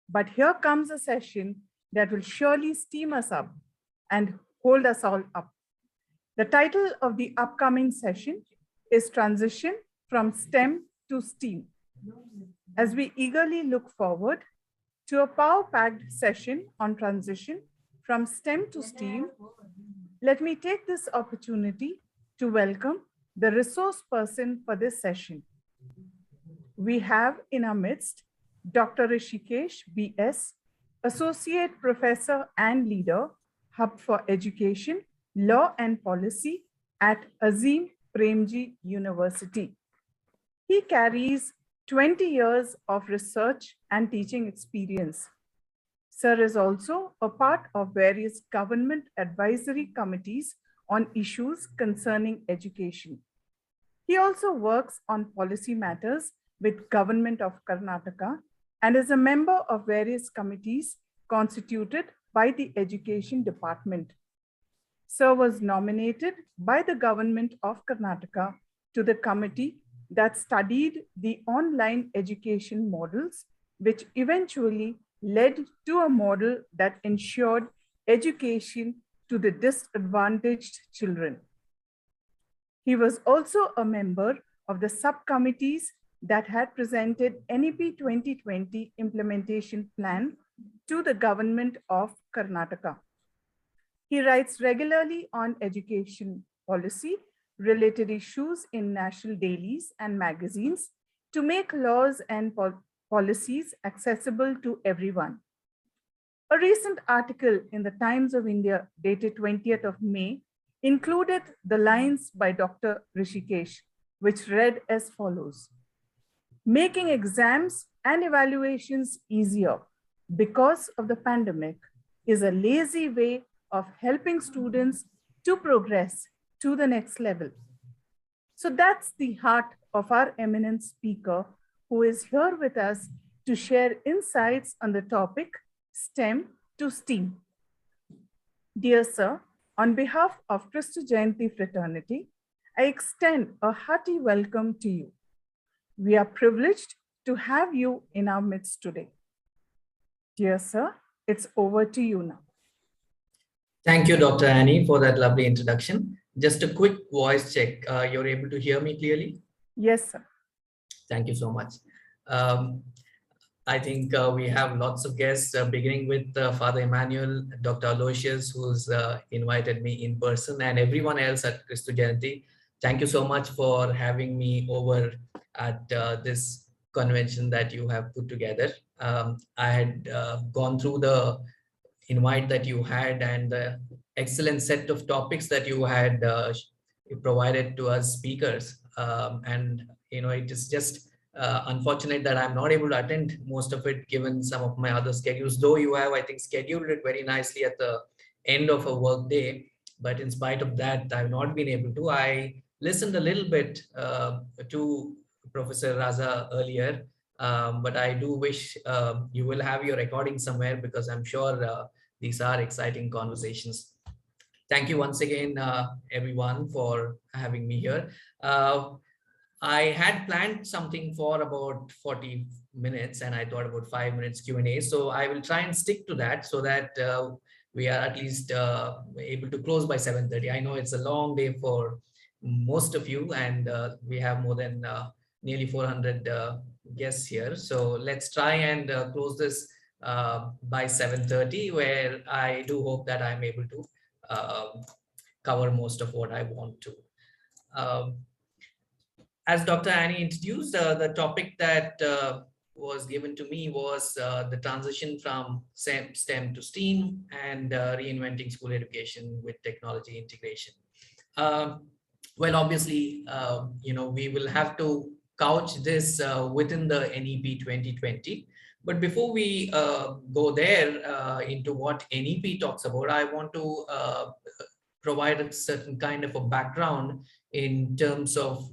But here comes a session that will surely steam us up and hold us all up. The title of the upcoming session is Transition from STEM to STEAM. As we eagerly look forward to a power-packed session on transition from STEM to STEAM, let me take this opportunity to welcome the resource person for this session. We have in our midst Dr. Rishikesh B.S., Associate Professor and Leader, Hub for Education, Law and Policy at Azim Premji University. He carries 20 years of research and teaching experience. Sir is also a part of various government advisory committees on issues concerning education. He also works on policy matters with Government of Karnataka and is a member of various committees constituted by the Education Department. Sir was nominated by the Government of Karnataka to the committee that studied the online education models, which eventually led to a model that ensured education to the disadvantaged children. He was also a member of the subcommittees that had presented NEP 2020 implementation plan to the Government of Karnataka. He writes regularly on education policy related issues in national dailies and magazines to make laws and policies accessible to everyone. A recent article in the Times of India dated 20th of May included the lines by Dr. Rishikesh, which read as follows: making exams and evaluations easier because of the pandemic is a lazy way of helping students to progress to the next level. So that's the heart of our eminent speaker, who is here with us to share insights on the topic STEM to STEAM. Dear sir, on behalf of Kristu Jayanti fraternity, I extend a hearty welcome to you. We are privileged to have you in our midst today. Dear sir, it's over to you now. Thank you, Dr. Annie, for that lovely introduction. Just a quick voice check. You're able to hear me clearly? Yes, sir. Thank you so much. I think we have lots of guests, beginning with Father Emmanuel, Dr. Aloysius, who's invited me in person, and everyone else at Kristu Jayanti. Thank you so much for having me over at this convention that you have put together. I had gone through the invite that you had and the excellent set of topics that you had provided to us speakers. And, you know, it is just unfortunate that I'm not able to attend most of it given some of my other schedules, though you have, I think, scheduled it very nicely at the end of a work day. But in spite of that, I've not been able to. I listened a little bit to Professor Raza earlier, but I do wish you will have your recording somewhere, because I'm sure these are exciting conversations. Thank you once again, everyone, for having me here. I had planned something for about 40 minutes, and I thought about 5 minutes Q&A. So I will try and stick to that so that we are at least able to close by 7:30. I know it's a long day for most of you, and we have more than nearly 400 guests here. So let's try and close this by 7:30, where I do hope that I'm able to cover most of what I want to. As Dr. Annie introduced, the topic that was given to me was the transition from STEM to STEAM and reinventing school education with technology integration. Well, obviously, you know, we will have to couch this within the NEP 2020. But before we go there into what NEP talks about, I want to provide a certain kind of a background in terms of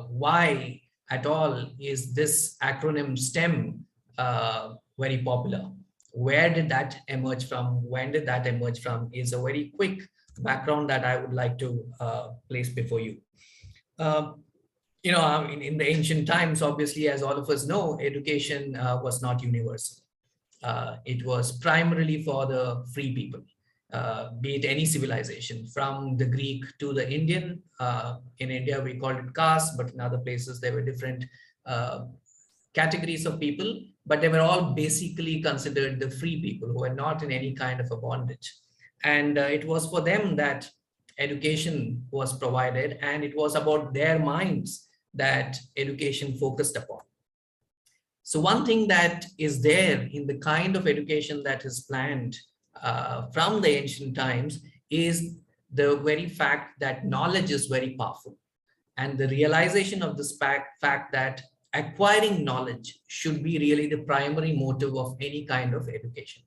why at all is this acronym STEM very popular. Where did that emerge from? When did that emerge from? Is a very quick background that I would like to place before you. You know, in the ancient times, obviously, as all of us know, education was not universal. it was primarily for the free people, be it any civilization, from the Greek to the Indian. In India, we called it caste, but in other places, there were different categories of people, but they were all basically considered the free people who were not in any kind of a bondage. And it was for them that education was provided, and it was about their minds that education focused upon. So one thing that is there in the kind of education that is planned from the ancient times is the very fact that knowledge is very powerful, and the realization of this fact that acquiring knowledge should be really the primary motive of any kind of education.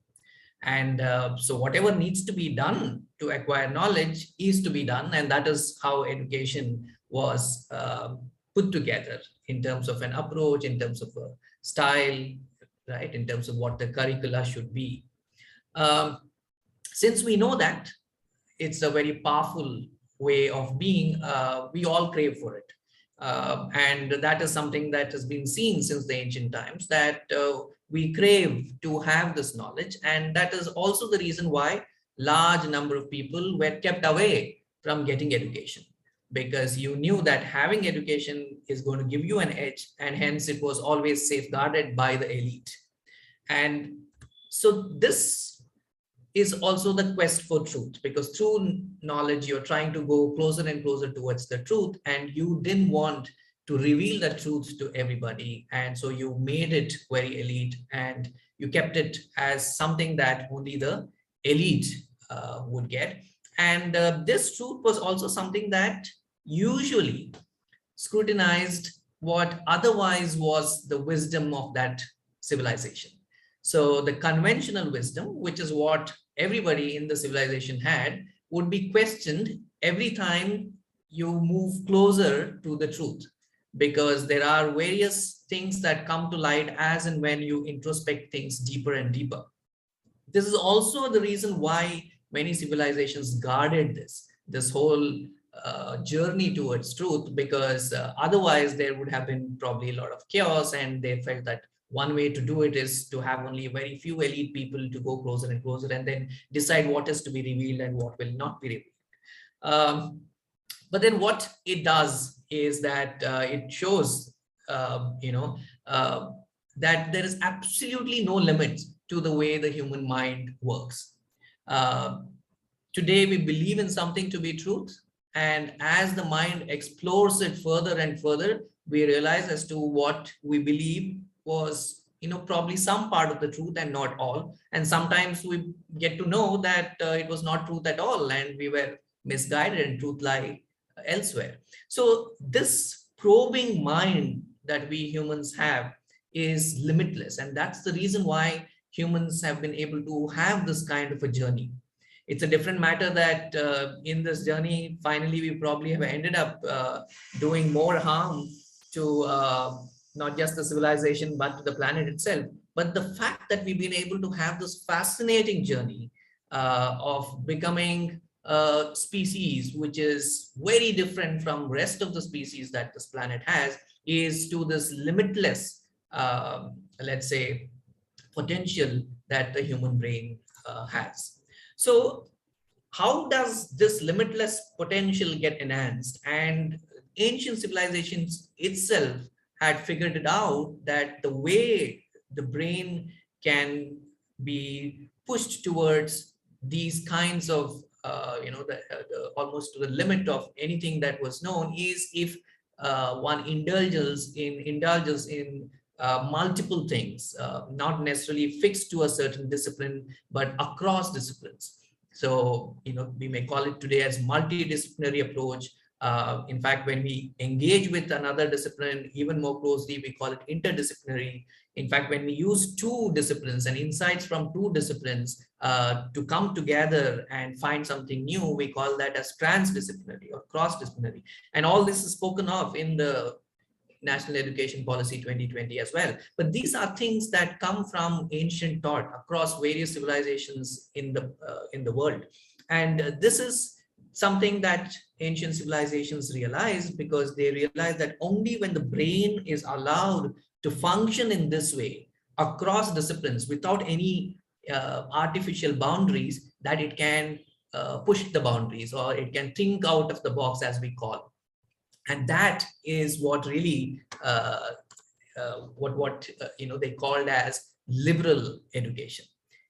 And so whatever needs to be done to acquire knowledge is to be done, and that is how education was put together in terms of an approach, in terms of a style, right, in terms of what the curricula should be. Since we know that it's a very powerful way of being, we all crave for it. And that is something that has been seen since the ancient times, that we crave to have this knowledge. And that is also the reason why large number of people were kept away from getting education, because you knew that having education is going to give you an edge, and hence it was always safeguarded by the elite. And so this is also the quest for truth, because through knowledge, you're trying to go closer and closer towards the truth, and you didn't want to reveal the truth to everybody. And so you made it very elite, and you kept it as something that only the elite would get. And this truth was also something that usually scrutinized what otherwise was the wisdom of that civilization. So the conventional wisdom, which is what everybody in the civilization had, would be questioned every time you move closer to the truth, because there are various things that come to light as and when you introspect things deeper and deeper. This is also the reason why many civilizations guarded this whole journey towards truth, because otherwise there would have been probably a lot of chaos, and they felt that one way to do it is to have only very few elite people to go closer and closer, and then decide what is to be revealed and what will not be revealed. But then what it does is that it shows, that there is absolutely no limit to the way the human mind works. Today, we believe in something to be truth, and as the mind explores it further and further, we realize as to what we believe was, probably some part of the truth and not all. And sometimes we get to know that it was not truth at all, and we were misguided and truth lie elsewhere. So this probing mind that we humans have is limitless, and that's the reason why humans have been able to have this kind of a journey. It's a different matter that in this journey, finally, we probably have ended up doing more harm to not just the civilization, but to the planet itself. But the fact that we've been able to have this fascinating journey of becoming a species which is very different from rest of the species that this planet has, is to this limitless, let's say, potential that the human brain has. So how does this limitless potential get enhanced? And ancient civilizations itself had figured it out, that the way the brain can be pushed towards these kinds of, almost to the limit of anything that was known, is if one indulges in multiple things, not necessarily fixed to a certain discipline, but across disciplines. So, we may call it today as multidisciplinary approach. In fact, when we engage with another discipline even more closely, we call it interdisciplinary. In fact, when we use two disciplines and insights from two disciplines to come together and find something new, we call that as transdisciplinary or cross-disciplinary. And all this is spoken of in the National Education Policy 2020 as well. But these are things that come from ancient thought across various civilizations in the world. And this is something that ancient civilizations realized, because they realized that only when the brain is allowed to function in this way, across disciplines without any artificial boundaries, that it can push the boundaries, or it can think out of the box, as we call. And that is what really they called as liberal education.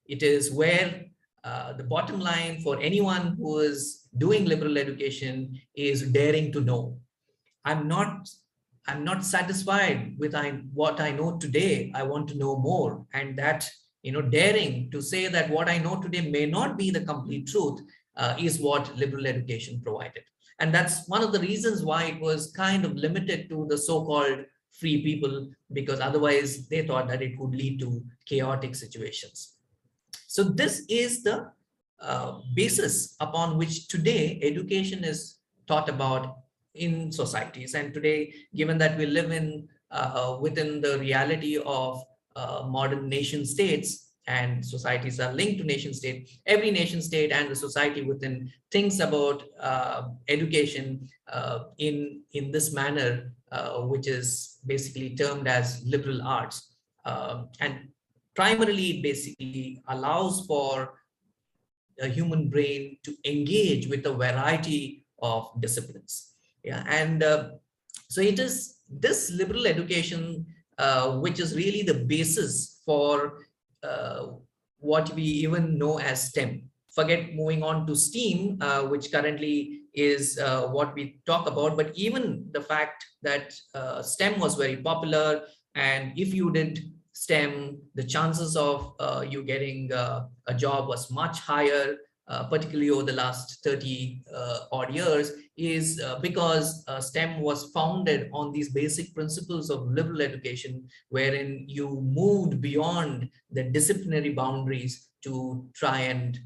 It is where the bottom line for anyone who is doing liberal education is daring to know. I'm not satisfied with what I know today. I want to know more. And that, daring to say that what I know today may not be the complete truth is what liberal education provided. And that's one of the reasons why it was kind of limited to the so-called free people, because otherwise they thought that it would lead to chaotic situations. So this is the basis upon which today education is taught about in societies. And today, given that we live in within the reality of modern nation states, and societies are linked to nation state, every nation state and the society within thinks about education in this manner, which is basically termed as liberal arts. And primarily, it basically allows for a human brain to engage with a variety of disciplines. Yeah, and so it is this liberal education which is really the basis for what we even know as STEM. Forget moving on to STEAM, which currently is what we talk about, but even the fact that STEM was very popular, and if you did STEM, the chances of you getting a job was much higher, particularly over the last 30 odd years, is because STEM was founded on these basic principles of liberal education, wherein you moved beyond the disciplinary boundaries to try and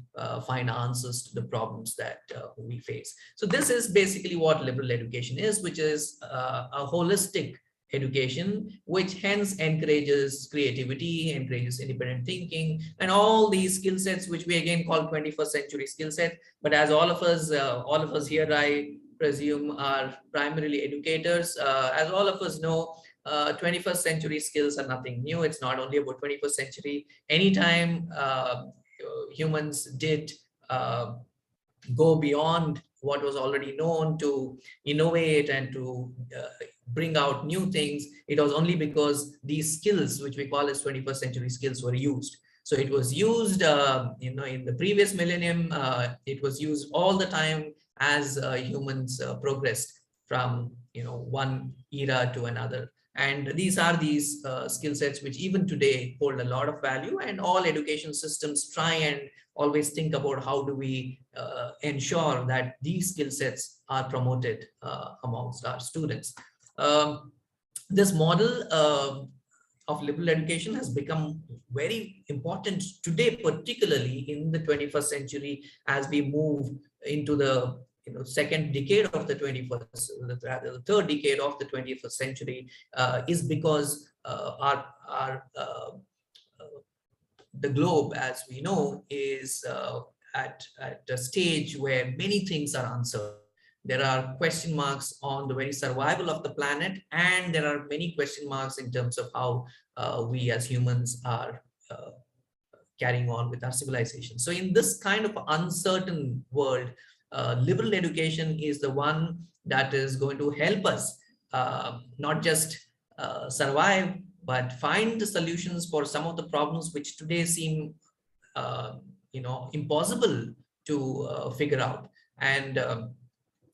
find answers to the problems that we face. So this is basically what liberal education is, which is a holistic education, which hence encourages creativity, encourages independent thinking, and all these skill sets, which we again call 21st century skill set. But as all of us here, I presume, are primarily educators, as all of us know, 21st century skills are nothing new. It's not only about 21st century. Anytime humans did go beyond what was already known to innovate and to bring out new things, it was only because these skills, which we call as 21st century skills, were used. So it was used, in the previous millennium, it was used all the time as humans progressed from, one era to another. And these are these skill sets which even today hold a lot of value, and all education systems try and always think about how do we ensure that these skill sets are promoted amongst our students. This model of liberal education has become very important today, particularly in the 21st century, as we move into the second decade of the 21st, rather the third decade of the 21st century, is because the globe, as we know, is at a stage where many things are uncertain. There are question marks on the very survival of the planet, and there are many question marks in terms of how we as humans are carrying on with our civilization. So in this kind of uncertain world, liberal education is the one that is going to help us not just survive, but find the solutions for some of the problems which today seem impossible to figure out. And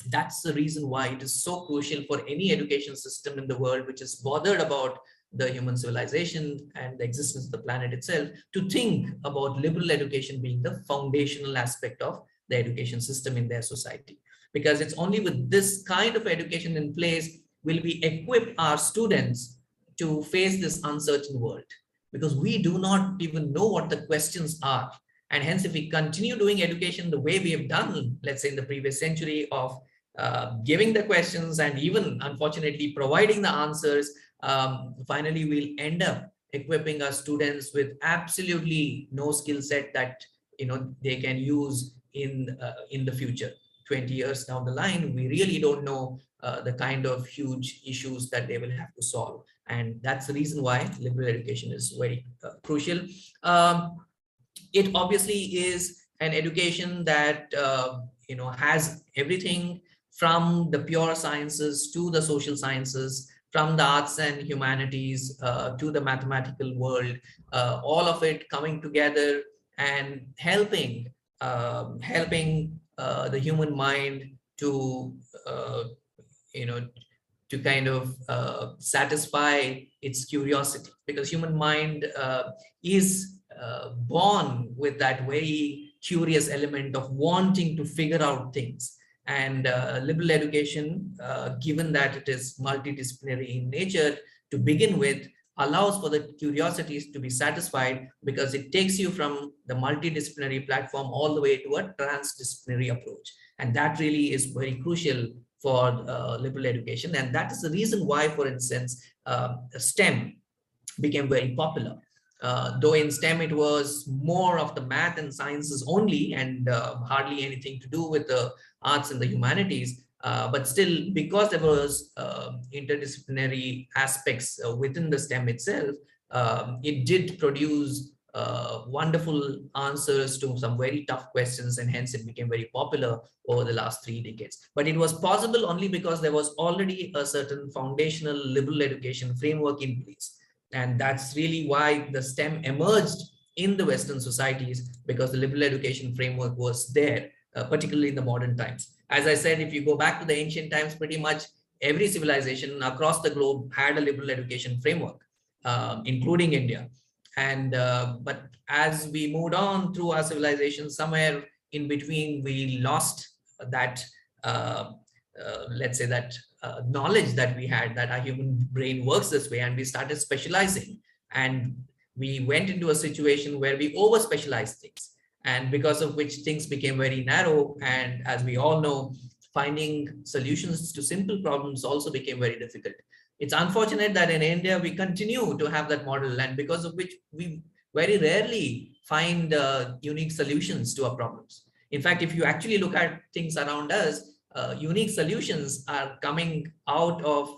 that's the reason why it is so crucial for any education system in the world which is bothered about the human civilization and the existence of the planet itself, to think about liberal education being the foundational aspect of the education system in their society. Because it's only with this kind of education in place will we equip our students to face this uncertain world, because we do not even know what the questions are. And hence, if we continue doing education the way we have done, let's say in the previous century, of giving the questions and even unfortunately providing the answers, finally we'll end up equipping our students with absolutely no skill set that they can use in the future. 20 years down the line, we really don't know the kind of huge issues that they will have to solve. And that's the reason why liberal education is very crucial. It obviously is an education that has everything from the pure sciences to the social sciences, from the arts and humanities to the mathematical world, all of it coming together and helping the human mind to you know to kind of satisfy its curiosity, because human mind is born with that very curious element of wanting to figure out things. And liberal education, given that it is multidisciplinary in nature to begin with, allows for the curiosities to be satisfied, because it takes you from the multidisciplinary platform all the way to a transdisciplinary approach. And that really is very crucial for liberal education. And that is the reason why, for instance, STEM became very popular. Though in STEM it was more of the math and sciences only, and hardly anything to do with the arts and the humanities. But still, because there was interdisciplinary aspects within the STEM itself, it did produce wonderful answers to some very tough questions, and hence it became very popular over the last 3 decades. But it was possible only because there was already a certain foundational liberal education framework in place. And that's really why the STEM emerged in the Western societies, because the liberal education framework was there, particularly in the modern times. As I said, if you go back to the ancient times, pretty much every civilization across the globe had a liberal education framework, including India. And but as we moved on through our civilization, somewhere in between, we lost that, let's say that knowledge that we had, that our human brain works this way, and we started specializing, and we went into a situation where we over specialized things, and because of which things became very narrow. And as we all know, finding solutions to simple problems also became very difficult. It's unfortunate that in India we continue to have that model, and because of which we very rarely find unique solutions to our problems. In fact, if you actually look at things around us, unique solutions are coming out of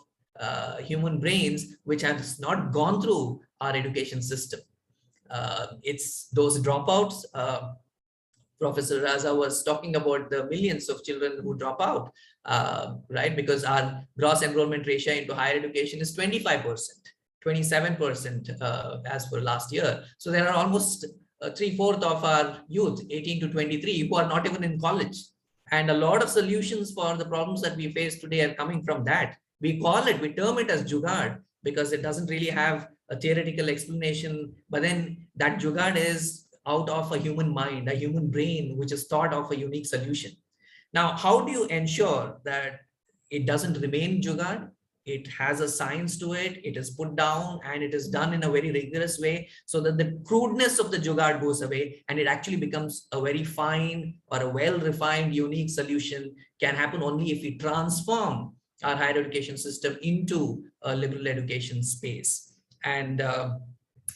human brains which has not gone through our education system. It's those dropouts. Professor Raza was talking about the millions of children who drop out, right? Because our gross enrollment ratio into higher education is 25%, 27% as for last year. So there are almost 3/4 of our youth, 18 to 23, who are not even in college. And a lot of solutions for the problems that we face today are coming from that. We term it as jugaad, because it doesn't really have a theoretical explanation, but then that jugaad is out of a human mind, a human brain, which is thought of a unique solution. Now, how do you ensure that it doesn't remain jugaad? It has a science to it, it is put down, and it is done in a very rigorous way, so that the crudeness of the jugaad goes away, and it actually becomes a very fine or a well-refined, unique solution. Can happen only if we transform our higher education system into a liberal education space. And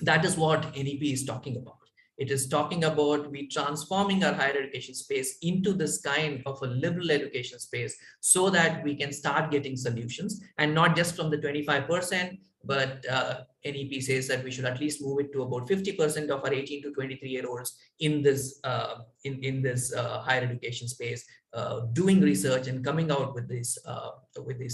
that is what NEP is talking about. It is talking about we transforming our higher education space into this kind of a liberal education space, so that we can start getting solutions, and not just from the 25%, but NEP says that we should at least move it to about 50% of our 18 to 23-year-olds in this higher education space, doing research and coming out with these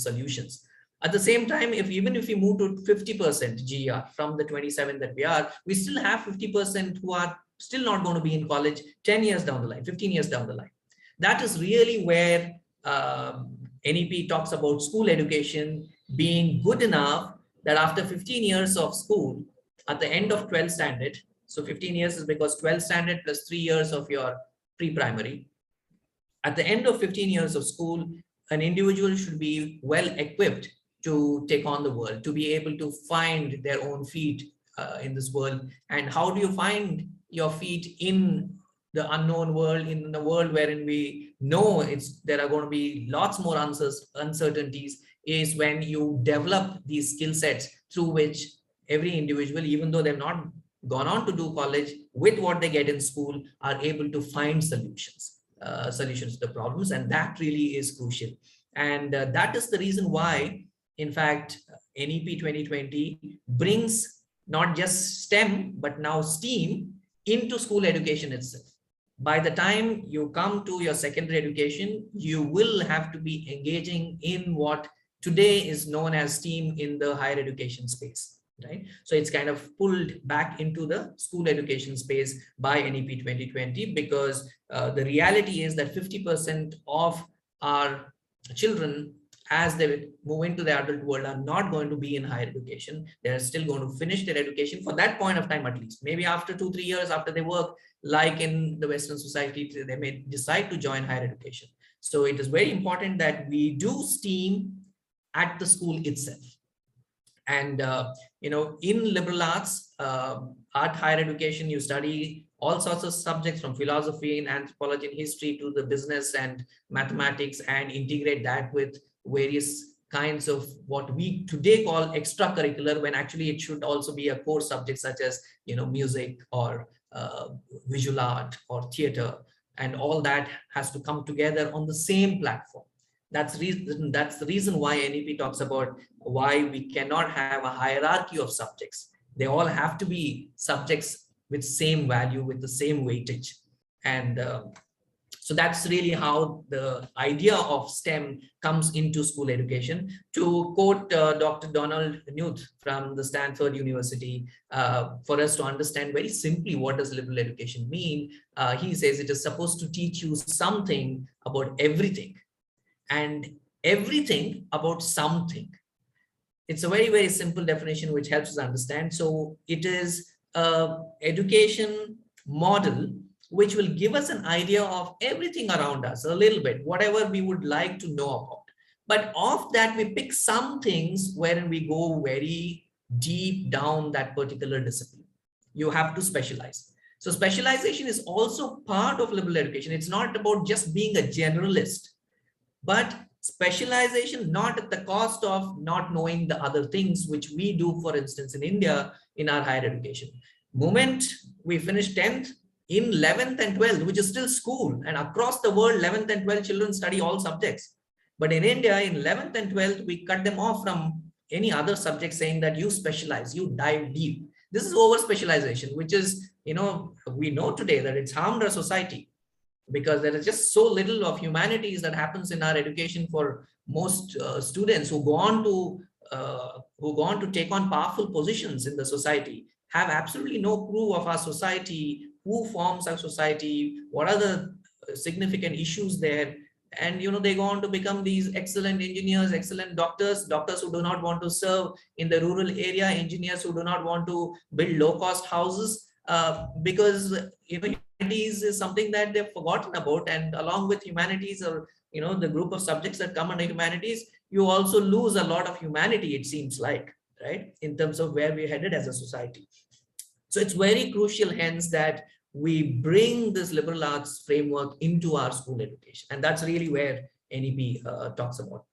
solutions. At the same time, even if we move to 50% GER from the 27 that we are, we still have 50% who are still not going to be in college 10 years down the line, 15 years down the line. That is really where NEP talks about school education being good enough that after 15 years of school, at the end of 12th standard, so 15 years is because 12th standard plus 3 years of your pre-primary, at the end of 15 years of school, an individual should be well equipped to take on the world, to be able to find their own feet in this world. And how do you find your feet in the unknown world, in the world wherein we know there are going to be lots more uncertainties, is when you develop these skill sets through which every individual, even though they've not gone on to do college, with what they get in school, are able to find solutions to the problems. And that really is crucial. And that is the reason why, in fact, NEP 2020 brings not just STEM, but now STEAM into school education itself. By the time you come to your secondary education, you will have to be engaging in what today is known as STEAM in the higher education space, right? So it's kind of pulled back into the school education space by NEP 2020, because the reality is that 50% of our children, as they move into the adult world, are not going to be in higher education. They're still going to finish their education for that point of time, at least. Maybe after 2-3 years after they work, like in the Western society, they may decide to join higher education. So it is very important that we do STEAM at the school itself. And in liberal arts, art higher education, you study all sorts of subjects from philosophy and anthropology and history to the business and mathematics, and integrate that with various kinds of what we today call extracurricular, when actually it should also be a core subject, such as music or visual art or theater, and all that has to come together on the same platform. That's the reason why NEP talks about why we cannot have a hierarchy of subjects. They all have to be subjects with same value, with the same weightage. And so that's really how the idea of STEM comes into school education. To quote Dr. Donald Knuth from the Stanford University, for us to understand very simply what does liberal education mean, he says it is supposed to teach you something about everything and everything about something. It's a very, very simple definition which helps us understand. So it is an education model which will give us an idea of everything around us, a little bit, whatever we would like to know about. But of that, we pick some things wherein we go very deep down that particular discipline. You have to specialize. So specialization is also part of liberal education. It's not about just being a generalist, but specialization not at the cost of not knowing the other things, which we do, for instance, in India, in our higher education. Moment we finish 10th, in 11th and 12th, which is still school, and across the world, 11th and 12th children study all subjects. But in India, in 11th and 12th, we cut them off from any other subject, saying that you specialize, you dive deep. This is over specialization, which is, we know today that it's harmed our society, because there is just so little of humanities that happens in our education for most students who go on to take on powerful positions in the society, have absolutely no clue of our society, who forms our society, what are the significant issues there. And they go on to become these excellent engineers, excellent doctors who do not want to serve in the rural area, engineers who do not want to build low-cost houses, because humanities is something that they've forgotten about. And along with humanities, or the group of subjects that come under humanities, you also lose a lot of humanity, it seems like, right, in terms of where we're headed as a society. So it's very crucial, hence, that we bring this liberal arts framework into our school education. And that's really where NEP talks about.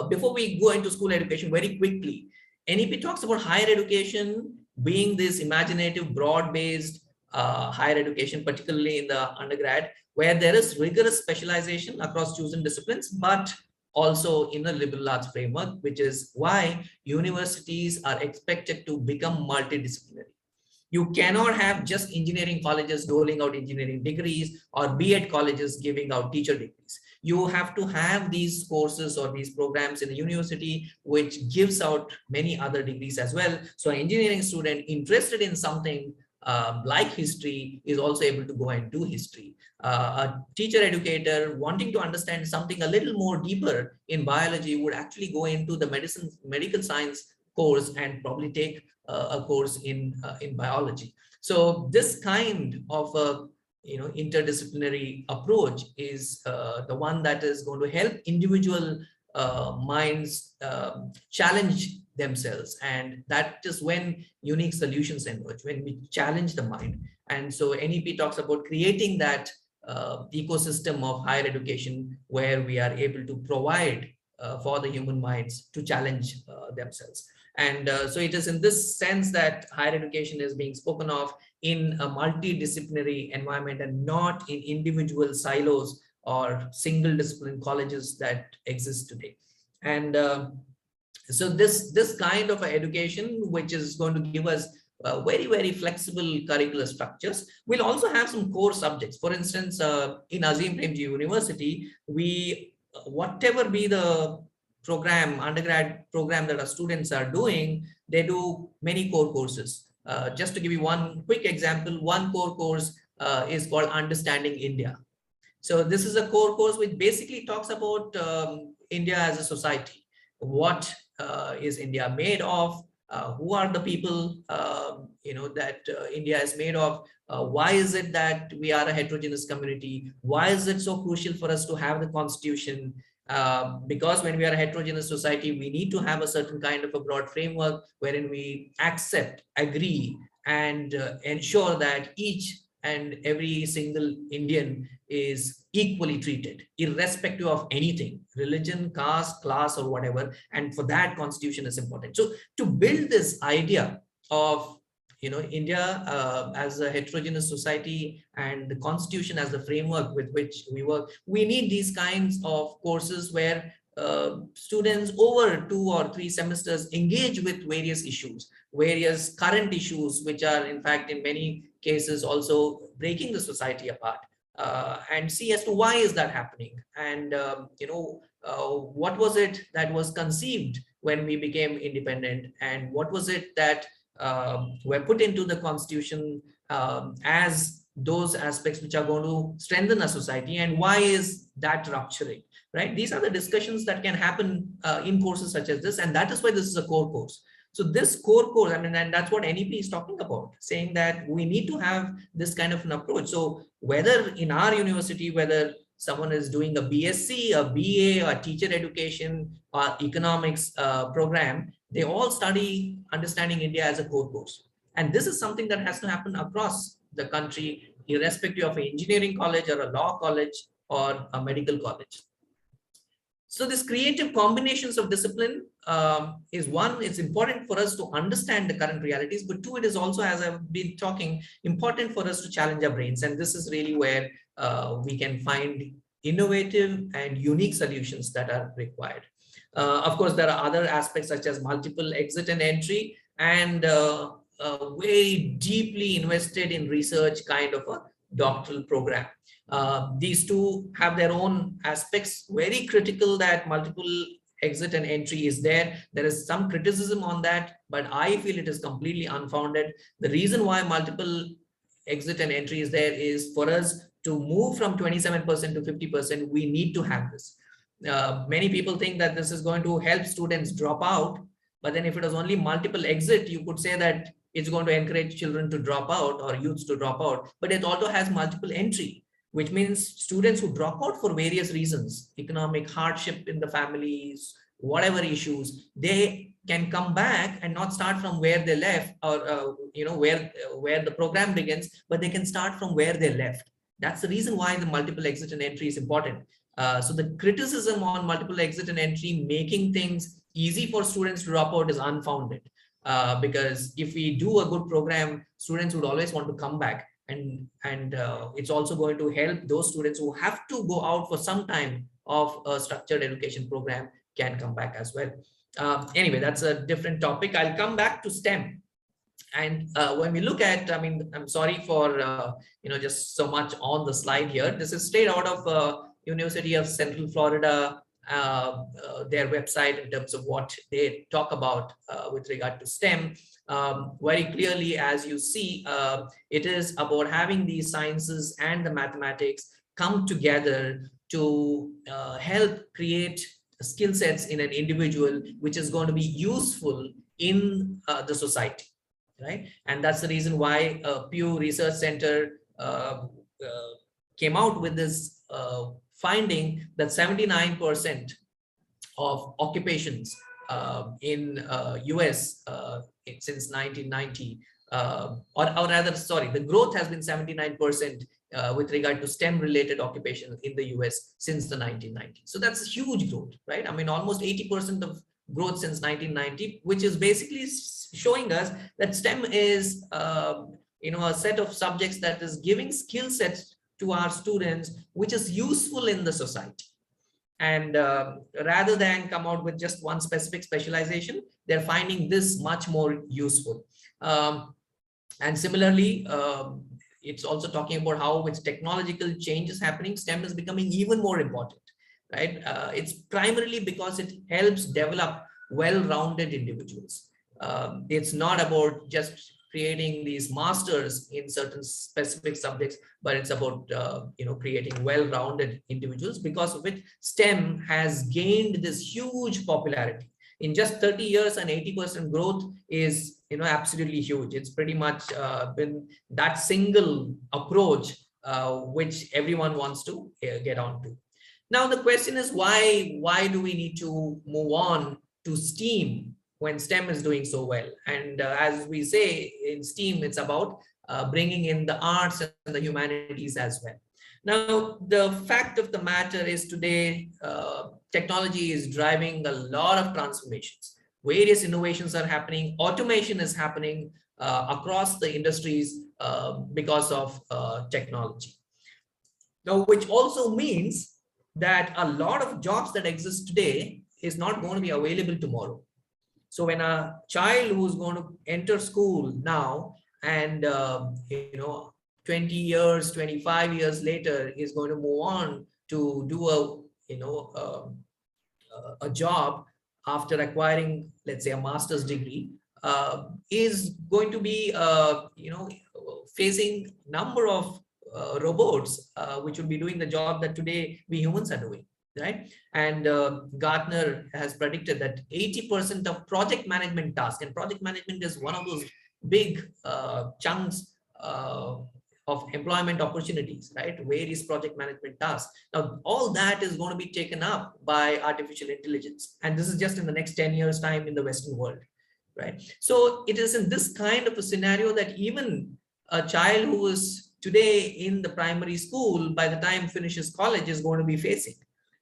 Before we go into school education, very quickly, NEP talks about higher education being this imaginative, broad-based higher education, particularly in the undergrad, where there is rigorous specialization across chosen disciplines, but also in a liberal arts framework, which is why universities are expected to become multidisciplinary. You cannot have just engineering colleges doling out engineering degrees, or B.Ed colleges giving out teacher degrees. You have to have these courses or these programs in a university which gives out many other degrees as well. So an engineering student interested in something like history is also able to go and do history. A teacher educator wanting to understand something a little more deeper in biology would actually go into the medical science course and probably take a course in biology. So this kind of a interdisciplinary approach is the one that is going to help individual minds challenge themselves, and that is when unique solutions emerge, when we challenge the mind. And so NEP talks about creating that ecosystem of higher education where we are able to provide for the human minds to challenge themselves. And so it is in this sense that higher education is being spoken of in a multidisciplinary environment, and not in individual silos or single discipline colleges that exist today. And So this kind of education, which is going to give us very flexible curricular structures, will also have some core subjects. For instance, in Azim Premji University, we whatever be the program, undergrad program that our students are doing, they do many core courses. Just to give you one quick example, one core course is called Understanding India. So this is a core course which basically talks about India as a society. What is India made of? Who are the people that India is made of? Why is it that we are a heterogeneous community? Why is it so crucial for us to have the constitution? Because when we are a heterogeneous society, we need to have a certain kind of a broad framework wherein we accept, agree, and ensure that each and every single Indian is equally treated, irrespective of anything, religion, caste, class, or whatever. And for that, constitution is important. So to build this idea of India as a heterogeneous society and the constitution as the framework with which we work, we need these kinds of courses where students over 2 or 3 semesters engage with various issues, various current issues, which are in fact in many cases also breaking the society apart, and see as to why is that happening, and what was it that was conceived when we became independent, and what was it that were put into the constitution as those aspects which are going to strengthen a society, and why is that rupturing, right? These are the discussions that can happen in courses such as this, and that is why this is a core course. So this core course, I mean, and that's what NEP is talking about, saying that we need to have this kind of an approach. So whether in our university, whether someone is doing a BSc, a BA, or teacher education, or economics program, they all study Understanding India as a core course. And this is something that has to happen across the country, irrespective of an engineering college or a law college or a medical college. So this creative combinations of discipline is one, it's important for us to understand the current realities, but two, it is also, as I've been talking, important for us to challenge our brains. And this is really where we can find innovative and unique solutions that are required. Of course, there are other aspects such as multiple exit and entry, and very deeply invested in research kind of a doctoral program. These two have their own aspects, very critical that multiple exit and entry is there. There is some criticism on that, but I feel it is completely unfounded. The reason why multiple exit and entry is there is for us to move from 27% to 50%, we need to have this. Many people think that this is going to help students drop out, but then if it was only multiple exit, you could say that it's going to encourage children to drop out or youths to drop out, but it also has multiple entry, which means students who drop out for various reasons, economic hardship in the families, whatever issues, they can come back and not start from where they left, or where the program begins, but they can start from where they left. That's the reason why the multiple exit and entry is important. So the criticism on multiple exit and entry making things easy for students to drop out is unfounded, because if we do a good program, students would always want to come back. And it's also going to help those students who have to go out for some time of a structured education program can come back as well. Anyway, that's a different topic. I'll come back to STEM. And when we look at, I mean, I'm sorry for, just so much on the slide here. This is straight out of University of Central Florida, their website in terms of what they talk about with regard to STEM. Very clearly, as you see, it is about having these sciences and the mathematics come together to help create skill sets in an individual, which is going to be useful in the society, right? And that's the reason why Pew Research Center came out with this finding that 79% of occupations in US since 1990, or rather, sorry, the growth has been 79% with regard to STEM related occupations in the US since the 1990s. So that's a huge growth, right? I mean, almost 80% of growth since 1990, which is basically showing us that STEM is a set of subjects that is giving skill sets to our students, which is useful in the society. And rather than come out with just one specific specialization, they're finding this much more useful. And similarly, it's also talking about how with technological changes happening, STEM is becoming even more important, right? It's primarily because it helps develop well-rounded individuals. It's not about just creating these masters in certain specific subjects, but it's about creating well-rounded individuals, because of which STEM has gained this huge popularity. In just 30 years, an 80% growth is absolutely huge. It's pretty much been that single approach which everyone wants to get onto. Now the question is, why do we need to move on to STEAM when STEM is doing so well? And as we say in STEAM, it's about bringing in the arts and the humanities as well. Now, the fact of the matter is today, technology is driving a lot of transformations. Various innovations are happening. Automation is happening across the industries because of technology. Now, which also means that a lot of jobs that exist today is not going to be available tomorrow. So when a child who's going to enter school now and 20 years, 25 years later is going to move on to do a job after acquiring, let's say, a master's degree, is going to be facing number of robots which will be doing the job that today we humans are doing, right? And Gartner has predicted that 80% of project management tasks, and project management is one of those big chunks of employment opportunities, right? Various project management tasks. Now, all that is going to be taken up by artificial intelligence. And this is just in the next 10 years time in the Western world, right? So it is in this kind of a scenario that even a child who is today in the primary school, by the time finishes college, is going to be facing.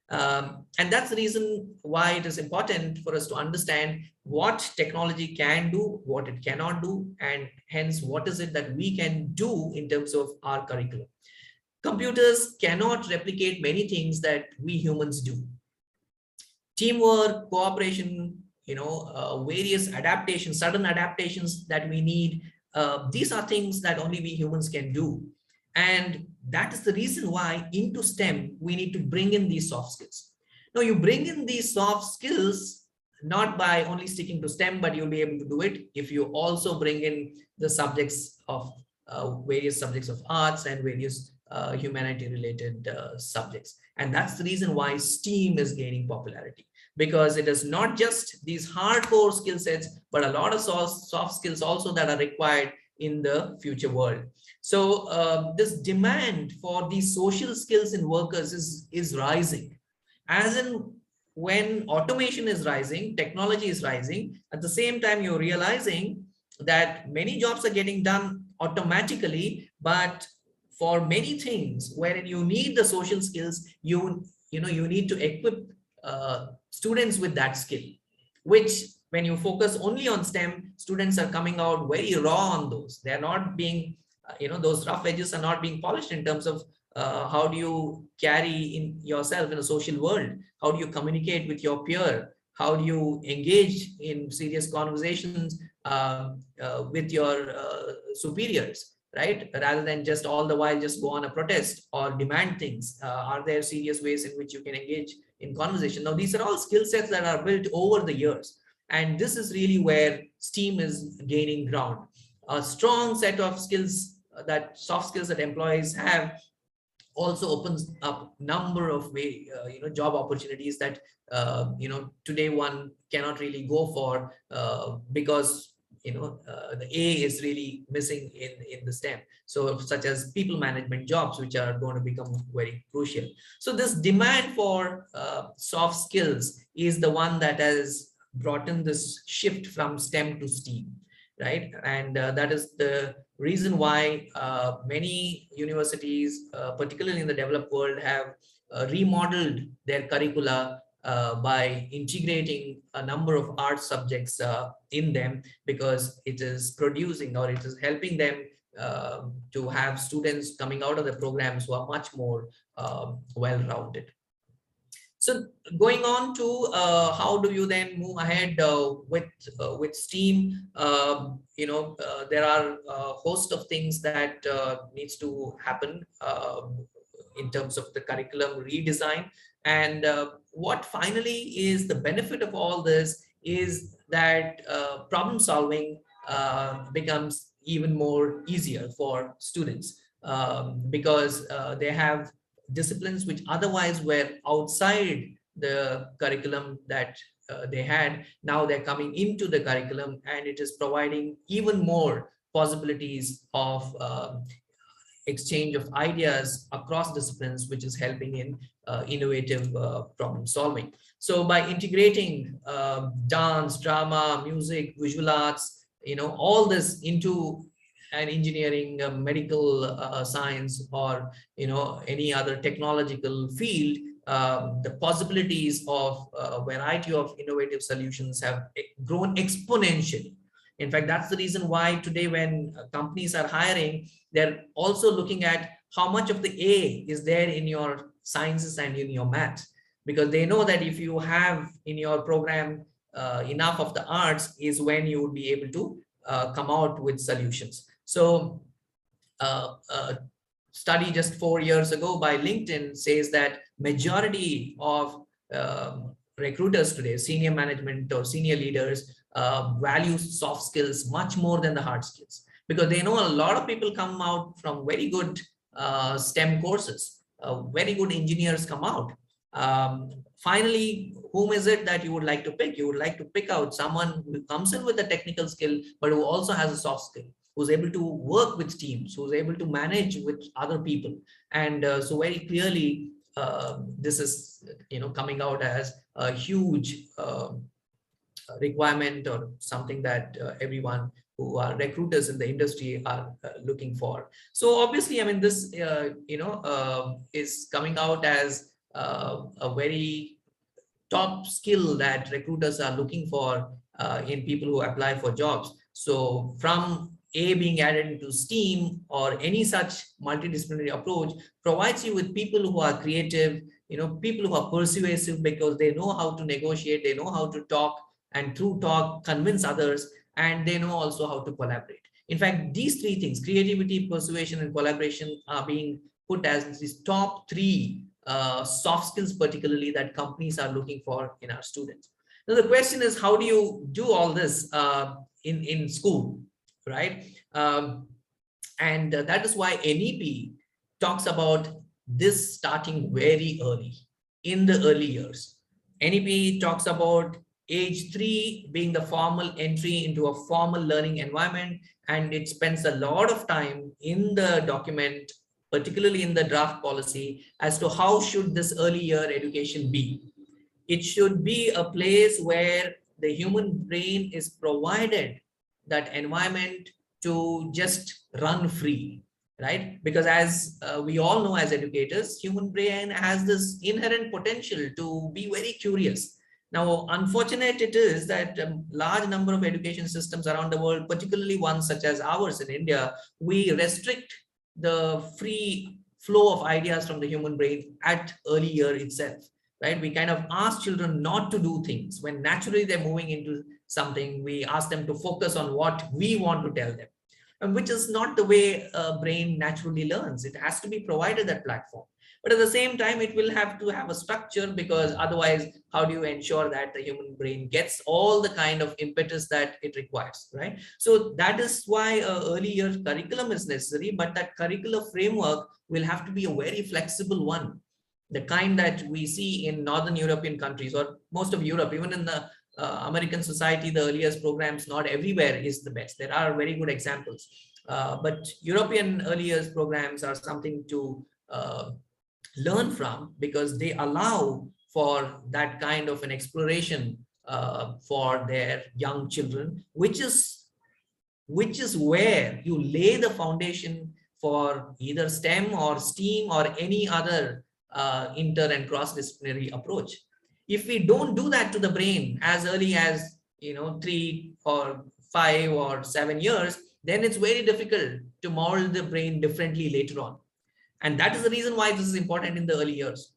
And that's the reason why it is important for us to understand what technology can do, what it cannot do, and hence what is it that we can do in terms of our curriculum. Computers cannot replicate many things that we humans do. Teamwork, cooperation, various adaptations, sudden adaptations that we need. These are things that only we humans can do. And that is the reason why into STEM, we need to bring in these soft skills. Now, you bring in these soft skills, not by only sticking to STEM, but you'll be able to do it if you also bring in the subjects of various subjects of arts and various humanity related subjects. And that's the reason why STEAM is gaining popularity, because it is not just these hardcore skill sets, but a lot of soft skills also that are required in the future world. So this demand for these social skills in workers is rising. As in, when automation is rising, technology is rising, at the same time, you're realizing that many jobs are getting done automatically, but for many things wherein you need the social skills, you need to equip students with that skill, which when you focus only on STEM, students are coming out very raw on those. They're not being, those rough edges are not being polished in terms of how do you carry in yourself in a social world? How do you communicate with your peer? How do you engage in serious conversations with your superiors, right? Rather than just all the while just go on a protest or demand things. Are there serious ways in which you can engage in conversation? Now, these are all skill sets that are built over the years. And this is really where STEAM is gaining ground. A strong set of skills, that soft skills that employees have, also opens up number of job opportunities that today one cannot really go for because the A is really missing in the STEM. So such as people management jobs, which are going to become very crucial. So this demand for soft skills is the one that has brought in this shift from STEM to STEAM, right? And that is the reason why many universities, particularly in the developed world, have remodeled their curricula by integrating a number of art subjects in them, because it is producing, or it is helping them to have students coming out of the programs who are much more well-rounded. So going on to how do you then move ahead with STEAM? There are a host of things that needs to happen in terms of the curriculum redesign. And what finally is the benefit of all this is that problem solving becomes even more easier for students because they have disciplines which otherwise were outside the curriculum that they had. Now they're coming into the curriculum, and it is providing even more possibilities of exchange of ideas across disciplines, which is helping in innovative problem solving. So by integrating dance, drama, music, visual arts, all this into an engineering, medical science, or any other technological field, the possibilities of a variety of innovative solutions have grown exponentially. In fact, that's the reason why today when companies are hiring, they're also looking at how much of the A is there in your sciences and in your math, because they know that if you have in your program enough of the arts is when you would be able to come out with solutions. So study just 4 years ago by LinkedIn says that majority of recruiters today, senior management or senior leaders, value soft skills much more than the hard skills, because they know a lot of people come out from very good STEM courses, very good engineers come out. Finally, whom is it that you would like to pick? You would like to pick out someone who comes in with a technical skill, but who also has a soft skill, who's able to work with teams, who's able to manage with other people. And so very clearly, this is coming out as a huge requirement, or something that everyone who are recruiters in the industry are looking for. So obviously, I mean, this is coming out as a very top skill that recruiters are looking for in people who apply for jobs. So from A being added into STEAM or any such multidisciplinary approach provides you with people who are creative, people who are persuasive because they know how to negotiate, they know how to talk, and through talk convince others, and they know also how to collaborate. In fact, these three things, creativity, persuasion, and collaboration, are being put as these top three soft skills, particularly, that companies are looking for in our students. Now, the question is, how do you do all this in school, right? And that is why NEP talks about this starting very early, in the early years. NEP talks about age 3 being the formal entry into a formal learning environment, and it spends a lot of time in the document, particularly in the draft policy, as to how should this early year education be. It should be a place where the human brain is provided that environment to just run free, right? Because as we all know as educators, human brain has this inherent potential to be very curious. Now, unfortunate it is that a large number of education systems around the world, particularly ones such as ours in India, we restrict the free flow of ideas from the human brain at early year itself, right? We kind of ask children not to do things when naturally they're moving into something. We ask them to focus on what we want to tell them, and which is not the way a brain naturally learns. It has to be provided that platform. But at the same time, it will have to have a structure, because otherwise, how do you ensure that the human brain gets all the kind of impetus that it requires, right? So that is why early year curriculum is necessary, but that curricular framework will have to be a very flexible one, the kind that we see in Northern European countries, or most of Europe. Even in the American society, the early years programs, not everywhere is the best. There are very good examples, but European early years programs are something to learn from, because they allow for that kind of an exploration for their young children, which is where you lay the foundation for either STEM or STEAM or any other inter and cross-disciplinary approach. If we don't do that to the brain as early as 3 or 5 or 7 years, then it's very difficult to mold the brain differently later on. And that is the reason why this is important in the early years.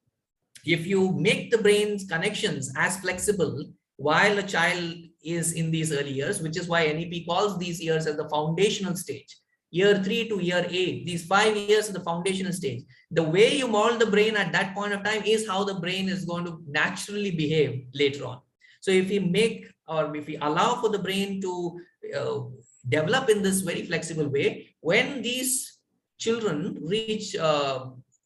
if you make the brain's connections as flexible while a child is in these early years, which is why NEP calls these years as the foundational stage, year 3 to year 8, these 5 years of the foundational stage, the way you mold the brain at that point of time is how the brain is going to naturally behave later on. So if we make, or if we allow for the brain to develop in this very flexible way, when these children reach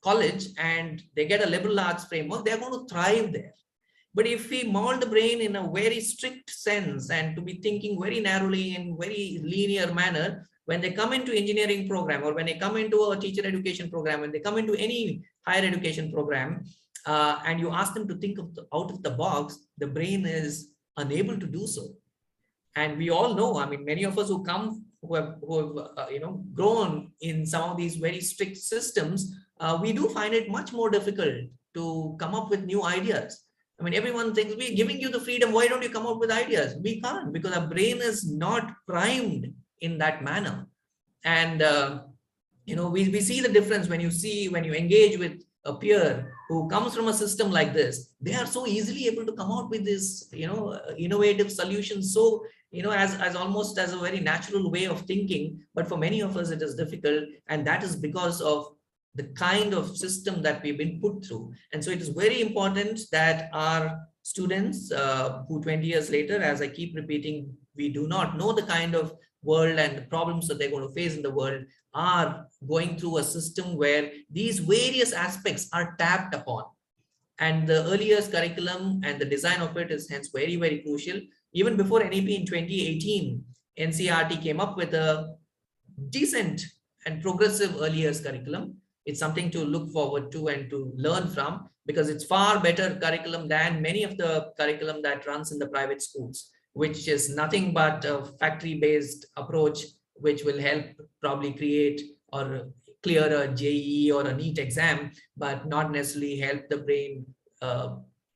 college and they get a liberal arts framework, they're going to thrive there. But if we mold the brain in a very strict sense and to be thinking very narrowly in very linear manner, when they come into engineering program, or when they come into a teacher education program, when they come into any higher education program, and you ask them to think out of the box, the brain is unable to do so. And we all know, I mean, many of us who have grown in some of these very strict systems, we do find it much more difficult to come up with new ideas. I mean, everyone thinks we're giving you the freedom. Why don't you come up with ideas? We can't, because our brain is not primed in that manner. And, we see the difference when you engage with a peer who comes from a system like this. They are so easily able to come out with this, innovative solutions. So, as almost as a very natural way of thinking. But for many of us, it is difficult. And that is because of the kind of system that we've been put through. And so it is very important that our students who 20 years later, as I keep repeating, we do not know the kind of world and the problems that they're going to face in the world, are going through a system where these various aspects are tapped upon. And the early years curriculum and the design of it is hence very, very crucial. Even before NEP in 2018, NCERT came up with a decent and progressive early years curriculum. It's something to look forward to and to learn from, because it's far better curriculum than many of the curriculum that runs in the private schools, which is nothing but a factory-based approach, which will help probably create or clear a JEE or a NEET exam, but not necessarily help the brain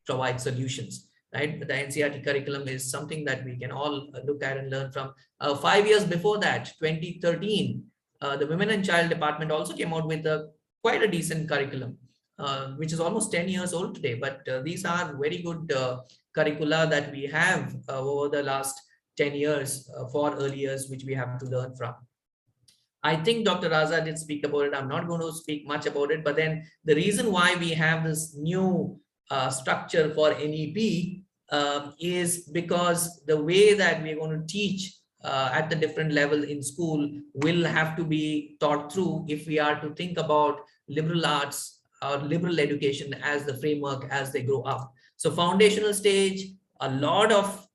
provide solutions, right? But the NCERT curriculum is something that we can all look at and learn from. 5 years before that, 2013, the Women and Child Department also came out with quite a decent curriculum, which is almost 10 years old today. But these are very good curricula that we have over the last 10 years for early years, which we have to learn from. I think Dr. Raza did speak about it. I'm not going to speak much about it, but then the reason why we have this new structure for NEP is because the way that we're going to teach at the different level in school will have to be thought through if we are to think about liberal arts or liberal education as the framework as they grow up. So foundational stage, a lot of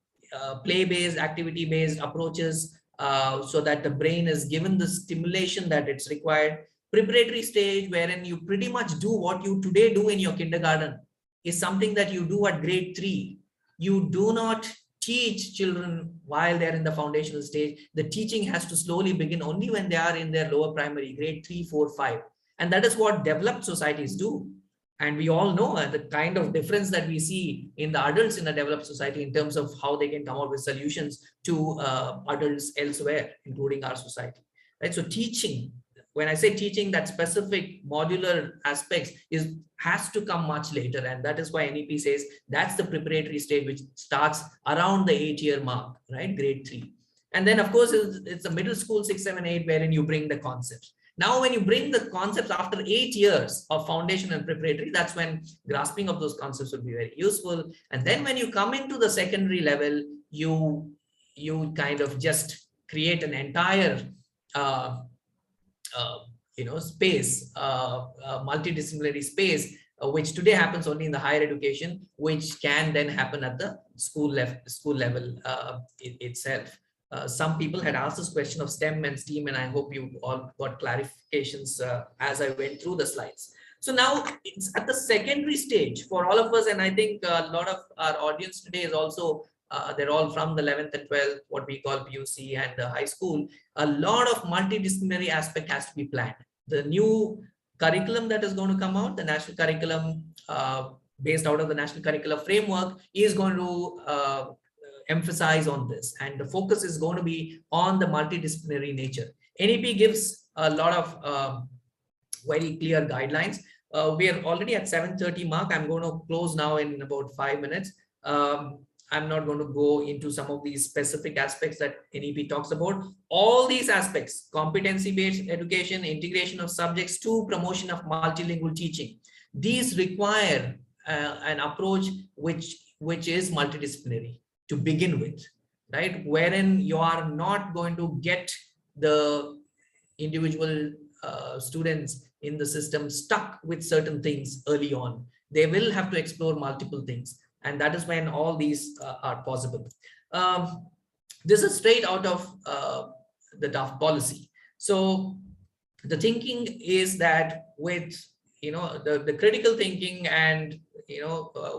play-based, activity-based approaches so that the brain is given the stimulation that it's required. Preparatory stage, wherein you pretty much do what you today do in your kindergarten, is something that you do at grade 3. You do not teach children while they're in the foundational stage. The teaching has to slowly begin only when they are in their lower primary, grade 3, 4, 5. And that is what developed societies do. And we all know the kind of difference that we see in the adults in a developed society in terms of how they can come up with solutions to adults elsewhere, including our society. Right? So teaching, when I say teaching, that specific modular aspects has to come much later. And that is why NEP says that's the preparatory stage, which starts around the 8-year mark, right? Grade 3. And then, of course, it's a middle school 6, 7, 8, wherein you bring the concepts. Now, when you bring the concepts after 8 years of foundation and preparatory, that's when grasping of those concepts will be very useful. And then when you come into the secondary level, you kind of just create an entire space, multidisciplinary space, which today happens only in the higher education, which can then happen at the school level itself. Some people had asked this question of STEM and STEAM, and I hope you all got clarifications as I went through the slides. So now it's at the secondary stage for all of us, and I think a lot of our audience today is also, they're all from the 11th and 12th, what we call PUC and high school. A lot of multidisciplinary aspect has to be planned. The new curriculum that is going to come out, the national curriculum based out of the national curriculum framework, is going to emphasize on this, and the focus is going to be on the multidisciplinary nature. NEP gives a lot of very clear guidelines. We are already at 7:30 mark. I'm going to close now in about 5 minutes. I'm not going to go into some of these specific aspects that NEP talks about. All these aspects, competency-based education, integration of subjects to promotion of multilingual teaching, these require an approach which is multidisciplinary to begin with, right? Wherein you are not going to get the individual students in the system stuck with certain things early on. They will have to explore multiple things, and that is when all these are possible. This is straight out of the DAF policy. So the thinking is that with the critical thinking and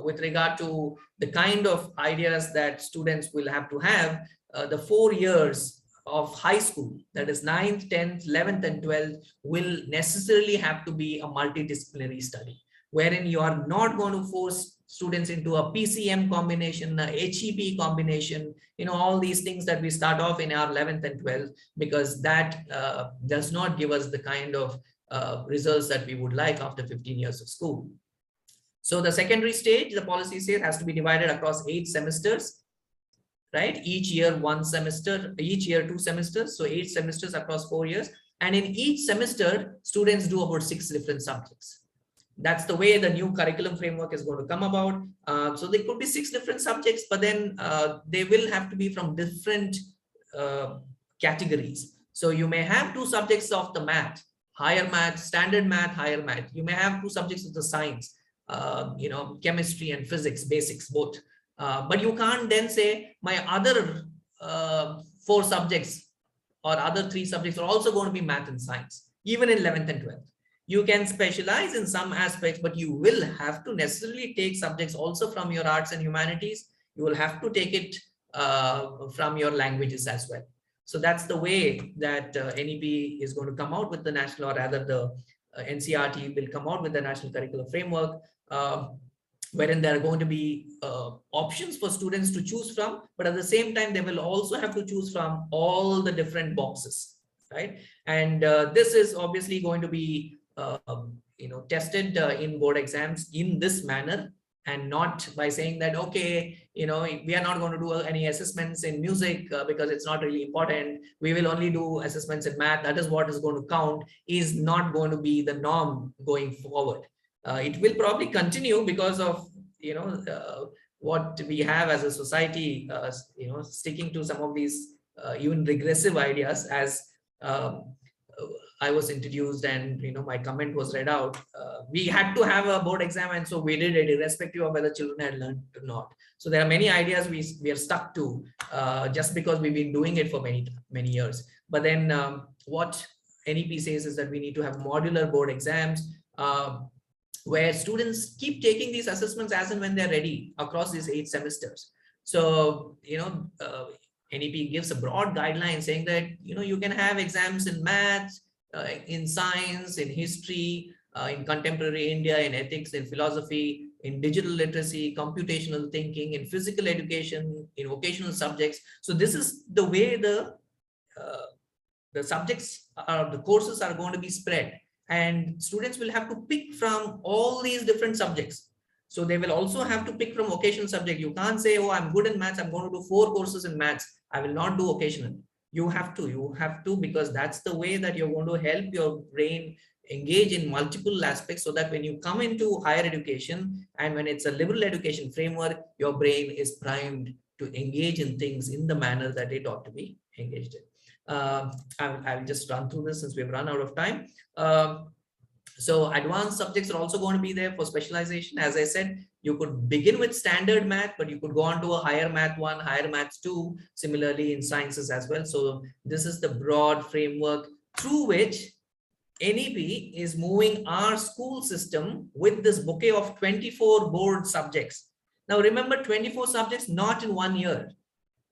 with regard to the kind of ideas that students will have to have, the 4 years of high school, that is 9th, 10th, 11th and 12th, will necessarily have to be a multidisciplinary study, wherein you are not going to force students into a PCM combination, a HEP combination, all these things that we start off in our 11th and 12th, because that does not give us the kind of results that we would like after 15 years of school. So the secondary stage, the policy says, has to be divided across 8 semesters, right? Each year 1 semester, each year 2 semesters, so 8 semesters across 4 years. And in each semester, students do about 6 different subjects. That's the way the new curriculum framework is going to come about. So there could be 6 different subjects, but then they will have to be from different categories. So you may have 2 subjects of the math, higher math, standard math, higher math. You may have 2 subjects of the science, chemistry and physics, basics, both. But you can't then say my other 4 subjects or other 3 subjects are also going to be math and science, even in 11th and 12th. You can specialize in some aspects, but you will have to necessarily take subjects also from your arts and humanities. You will have to take it from your languages as well. So that's the way that NEP is going to come out with the national, or rather the NCRT will come out with the national curriculum framework, wherein there are going to be options for students to choose from, but at the same time, they will also have to choose from all the different boxes, right? And this is obviously going to be tested in board exams in this manner, and not by saying that, okay, we are not going to do any assessments in music because it's not really important. We will only do assessments in math. That is what is going to count, is not going to be the norm going forward. It will probably continue because of, what we have as a society, sticking to some of these even regressive ideas, as I was introduced and my comment was read out. We had to have a board exam, and so we did it irrespective of whether children had learned or not. So there are many ideas we are stuck to just because we've been doing it for many years. But then what NEP says is that we need to have modular board exams where students keep taking these assessments as and when they're ready across these 8 semesters. So NEP gives a broad guideline saying that you can have exams in math, in science, in history, in contemporary India, in ethics, in philosophy, in digital literacy, computational thinking, in physical education, in vocational subjects. So this is the way the subjects, the courses are going to be spread, and students will have to pick from all these different subjects. So they will also have to pick from vocational subject. You can't say, oh, I'm good in maths, I'm going to do 4 courses in maths, I will not do vocational. You have to, because that's the way that you're going to help your brain engage in multiple aspects, so that when you come into higher education and when it's a liberal education framework, your brain is primed to engage in things in the manner that it ought to be engaged in. I'll just run through this since we've run out of time. So advanced subjects are also going to be there for specialization. As I said, you could begin with standard math, but you could go on to a higher math 1, higher maths 2, similarly in sciences as well. So this is the broad framework through which NEP is moving our school system with this bouquet of 24 board subjects. Now remember, 24 subjects, not in 1 year.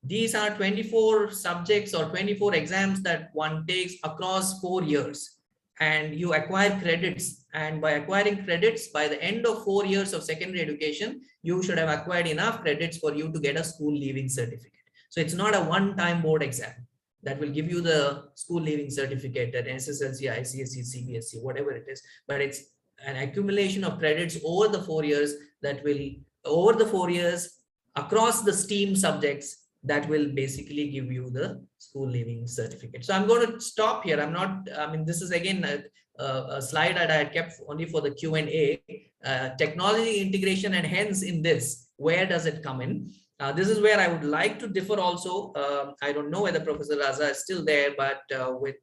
These are 24 subjects or 24 exams that one takes across 4 years. And you acquire credits, and by acquiring credits, by the end of 4 years of secondary education, you should have acquired enough credits for you to get a school leaving certificate. So it's not a one-time board exam that will give you the school leaving certificate at SSLC, ICSE, CBSE, whatever it is, but it's an accumulation of credits over the 4 years that will, over the 4 years across the STEAM subjects, that will basically give you the school leaving certificate. So I'm going to stop here. I'm not, I mean, this is again a slide that I had kept only for the Q&A. Technology integration, and hence in this, where does it come in? This is where I would like to differ also. I don't know whether Professor Raza is still there, but with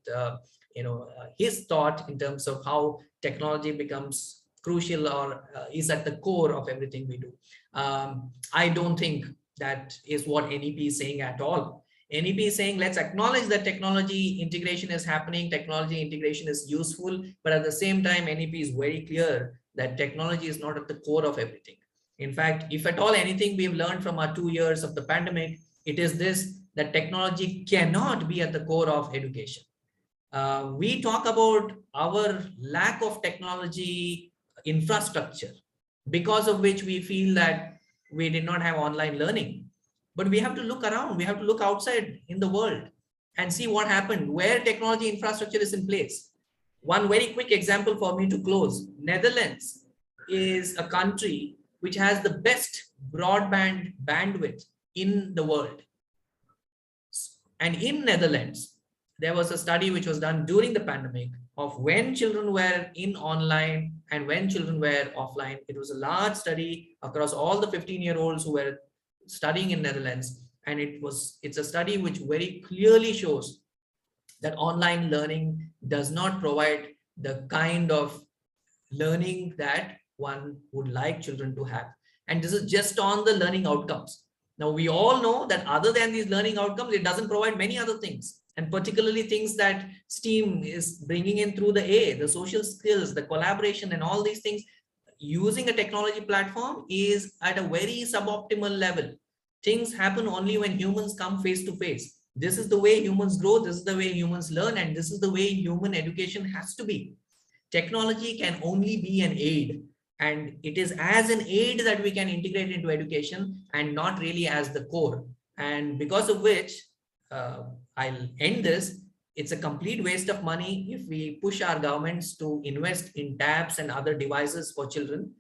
his thought in terms of how technology becomes crucial or is at the core of everything we do. I don't think that is what NEP is saying at all. NEP is saying, let's acknowledge that technology integration is happening, technology integration is useful, but at the same time, NEP is very clear that technology is not at the core of everything. In fact, if at all anything we've learned from our 2 years of the pandemic, it is this, that technology cannot be at the core of education. We talk about our lack of technology infrastructure, because of which we feel that we did not have online learning. But we have to look around, we have to look outside in the world and see what happened, where technology infrastructure is in place. One very quick example for me to close. Netherlands is a country which has the best broadband bandwidth in the world. And in Netherlands, there was a study which was done during the pandemic of when children were in online and when children were offline. It was a large study across all the 15-year-olds who were studying in Netherlands. And it's a study which very clearly shows that online learning does not provide the kind of learning that one would like children to have. And this is just on the learning outcomes. Now, we all know that other than these learning outcomes, it doesn't provide many other things, and particularly things that STEAM is bringing in through the social skills, the collaboration, and all these things. Using a technology platform is at a very suboptimal level. Things happen only when humans come face to face. This is the way humans grow, this is the way humans learn, and this is the way human education has to be. Technology can only be an aid, and it is as an aid that we can integrate into education and not really as the core. And because of which, I'll end this. It's a complete waste of money if we push our governments to invest in tabs and other devices for children,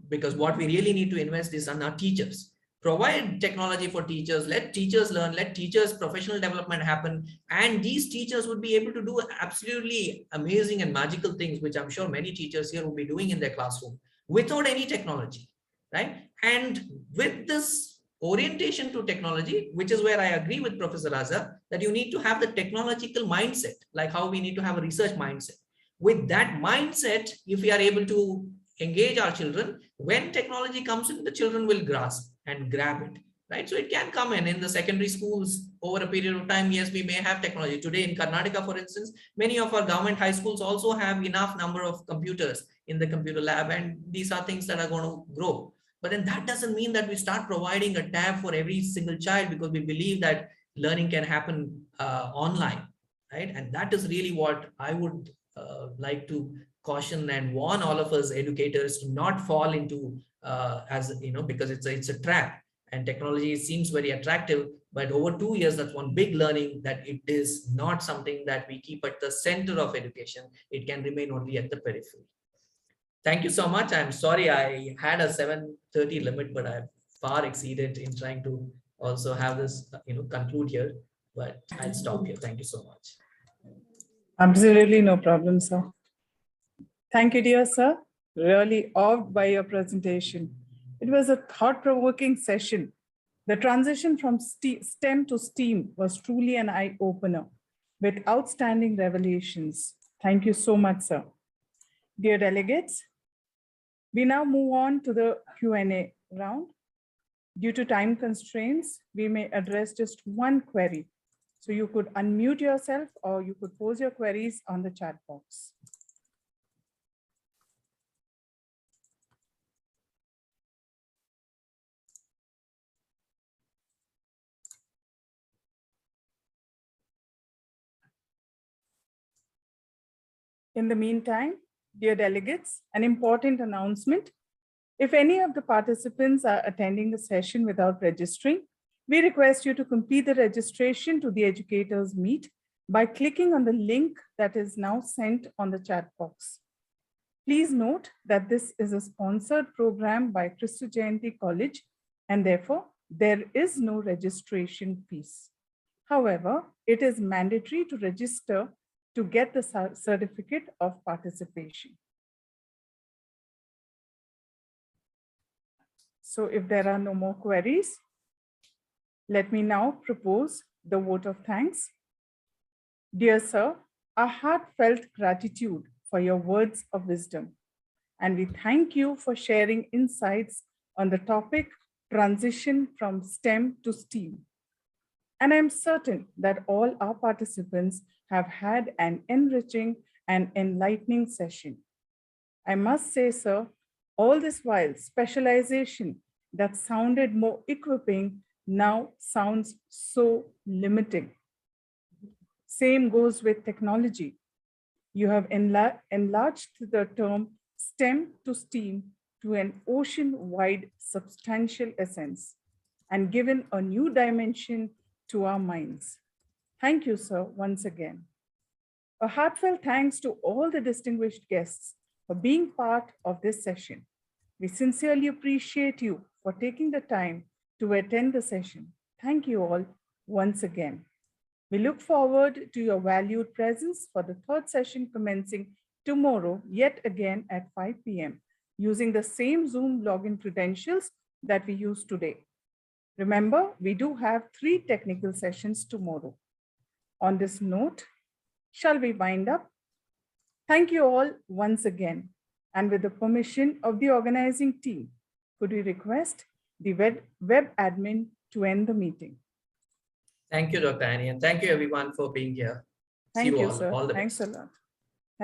because what we really need to invest is on our teachers. Provide technology for teachers, let teachers learn, let teachers' professional development happen, and these teachers would be able to do absolutely amazing and magical things, which I'm sure many teachers here will be doing in their classroom without any technology, right? And with this orientation to technology, which is where I agree with Professor Raza, that you need to have the technological mindset, like how we need to have a research mindset. With that mindset, if we are able to engage our children, when technology comes in, the children will grasp and grab it, right? So it can come in the secondary schools over a period of time. Yes, we may have technology. Today in Karnataka, for instance, many of our government high schools also have enough number of computers in the computer lab, and these are things that are going to grow. But then that doesn't mean that we start providing a tab for every single child, because we believe that learning can happen online, right? And that is really what I would like to caution and warn all of us educators to not fall into, because it's a trap. And technology seems very attractive, but over 2 years, that's one big learning, that it is not something that we keep at the center of education. It can remain only at the periphery. Thank you so much. I'm sorry I had a 7:30 limit, but I've far exceeded in trying to also have this, conclude here. But I'll stop here. Thank you so much. Absolutely no problem, sir. Thank you, dear sir. Really awed by your presentation. It was a thought-provoking session. The transition from STEM to STEAM was truly an eye-opener with outstanding revelations. Thank you so much, sir. Dear delegates, we now move on to the Q&A round. Due to time constraints, we may address just one query. So you could unmute yourself or you could pose your queries on the chat box. In the meantime, dear delegates, an important announcement. If any of the participants are attending the session without registering, we request you to complete the registration to the Educators Meet by clicking on the link that is now sent on the chat box. Please note that this is a sponsored program by Kristu Jayanti College, and therefore there is no registration fees. However, it is mandatory to register to get the certificate of participation. So if there are no more queries, let me now propose the vote of thanks. Dear sir, our heartfelt gratitude for your words of wisdom, and we thank you for sharing insights on the topic transition from STEM to STEAM. And I'm certain that all our participants have had an enriching and enlightening session. I must say, sir, all this while specialization that sounded more equipping now sounds so limiting. Same goes with technology. You have enlarged the term STEM to STEAM to an ocean-wide substantial essence and given a new dimension to our minds. Thank you, sir, once again. A heartfelt thanks to all the distinguished guests for being part of this session. We sincerely appreciate you for taking the time to attend the session. Thank you all once again. We look forward to your valued presence for the third session commencing tomorrow, yet again at 5 p.m. using the same Zoom login credentials that we used today. Remember, we do have 3 technical sessions tomorrow. On this note, shall we wind up? Thank you all once again. And with the permission of the organizing team, could we request the web admin to end the meeting? Thank you, Dr. Annie, and thank you everyone for being here. Thank See you, all. sir. All the Thanks best. a lot.